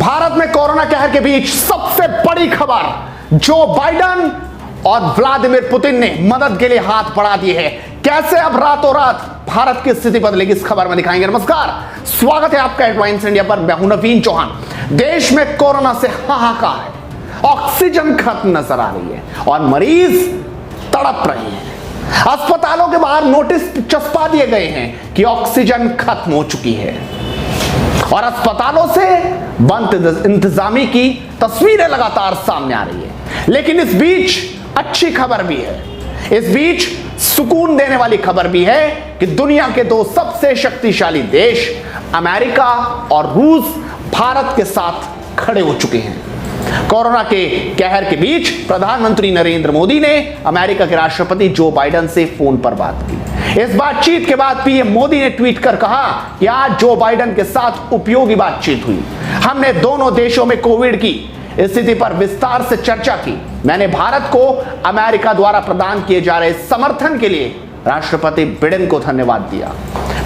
भारत में कोरोना कहर के बीच सबसे बड़ी खबर, जो बाइडेन और व्लादिमीर पुतिन ने मदद के लिए हाथ बढ़ा दिए हैं। कैसे अब रातों रात भारत की स्थिति बदलेगी, इस खबर में दिखाएंगे। नमस्कार, स्वागत है आपका हेडलाइंस इंडिया पर। मैं हूं नवीन चौहान। देश में कोरोना से हाहाकार है, ऑक्सीजन खत्म नजर आ रही है और मरीज तड़प रहे हैं। अस्पतालों के बाहर नोटिस चस्पा दिए गए हैं कि ऑक्सीजन खत्म हो चुकी है और अस्पतालों से बंद इंतजामी की तस्वीरें लगातार सामने आ रही है। लेकिन इस बीच अच्छी खबर भी है, इस बीच सुकून देने वाली खबर भी है कि दुनिया के दो सबसे शक्तिशाली देश अमेरिका और रूस भारत के साथ खड़े हो चुके हैं। कोरोना के कहर के बीच प्रधानमंत्री नरेंद्र मोदी ने अमेरिका के राष्ट्रपति जो बाइडेन से फोन पर बात की। इस बातचीत के बाद पीएम मोदी ने ट्वीट कर कहा कि आज जो बाइडेन के साथ उपयोगी बातचीत हुई। हमने दोनों देशों में कोविड की स्थिति पर विस्तार से चर्चा की। मैंने भारत को अमेरिका द्वारा प्रदान किए जा रहे समर्थन के लिए राष्ट्रपति बाइडेन को धन्यवाद दिया।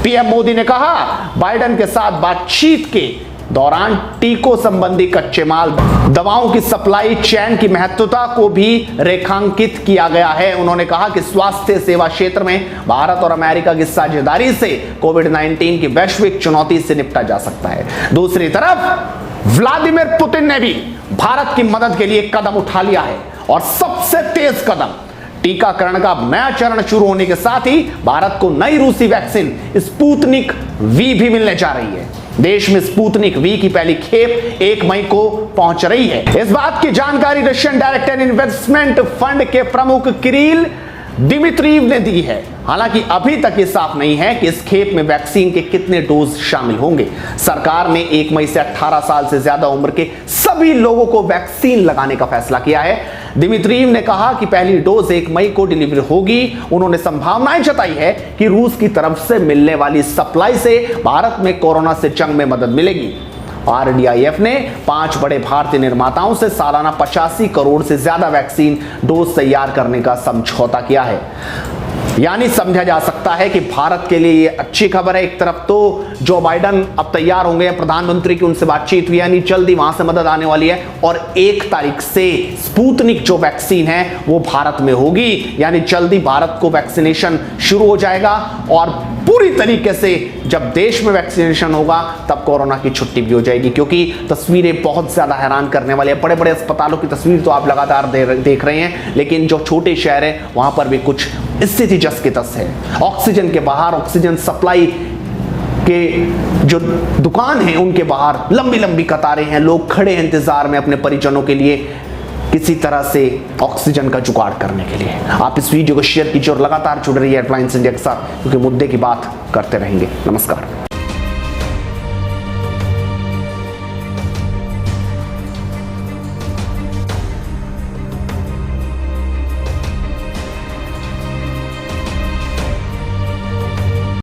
पीएम मोदी ने कहा, बाइडेन के साथ बातचीत के दौरान टीकों संबंधी कच्चे माल, दवाओं की सप्लाई चेन की महत्वता को भी रेखांकित किया गया है। उन्होंने कहा कि स्वास्थ्य सेवा क्षेत्र में भारत और अमेरिका की साझेदारी से कोविड-19 की वैश्विक चुनौती से निपटा जा सकता है। दूसरी तरफ व्लादिमीर पुतिन ने भी भारत की मदद के लिए कदम उठा लिया है और सबसे तेज कदम, टीकाकरण का नया चरण शुरू होने के साथ ही भारत को नई रूसी वैक्सीन स्पुतनिक वी भी मिलने जा रही है। देश में स्पुतनिक वी की पहली खेप 1 मई को पहुंच रही है। इस बात की जानकारी रशियन डायरेक्ट इन्वेस्टमेंट फंड के प्रमुख किरिल दिमित्रिव ने दी है। हालांकि अभी तक ये साफ नहीं है कि इस खेप में वैक्सीन के कितने डोज शामिल होंगे। सरकार ने 1 मई से 18 साल से ज्यादा उम्र के सभी लोगों को वैक्सीन लगाने का फैसला किया है। दिमित्रिव ने कहा कि पहली डोज 1 मई को डिलीवरी होगी। उन्होंने संभावनाएं जताई है कि रूस की तरफ से मिलने वाली सप्लाई से भारत में कोरोना से जंग में मदद मिलेगी। RDIF ने 5 बड़े भारतीय निर्माताओं से सालाना 85 करोड़ से ज्यादा वैक्सीन डोज तैयार करने का समझौता किया है। यानी समझा जा सकता है कि भारत के लिए ये अच्छी खबर है। एक तरफ तो जो बाइडेन अब तैयार होंगे, प्रधानमंत्री की उनसे बातचीत हुई, यानी जल्दी वहां से मदद आने वाली है और 1 तारीख से स्पुतनिक जो वैक्सीन है वो भारत में होगी। यानी जल्दी भारत को वैक्सीनेशन शुरू हो जाएगा और पूरी तरीके से जब देश में वैक्सीनेशन होगा तब कोरोना की छुट्टी भी हो जाएगी। क्योंकि तस्वीरें बहुत ज्यादा हैरान करने वाली है। बड़े बड़े अस्पतालों की तस्वीर तो आप लगातार देख रहे हैं, लेकिन जो छोटे शहर है वहां पर भी कुछ स्थिति जस की तस है। ऑक्सीजन के बाहर, ऑक्सीजन सप्लाई के जो दुकान है उनके बाहर लंबी लंबी कतारें हैं। लोग खड़े हैं इंतजार में अपने परिजनों के लिए किसी तरह से ऑक्सीजन का जुगाड़ करने के लिए। आप इस वीडियो को शेयर कीजिए और लगातार जुड़ रही है हेडलाइंस इंडिया के साथ, क्योंकि मुद्दे की बात करते रहेंगे। नमस्कार।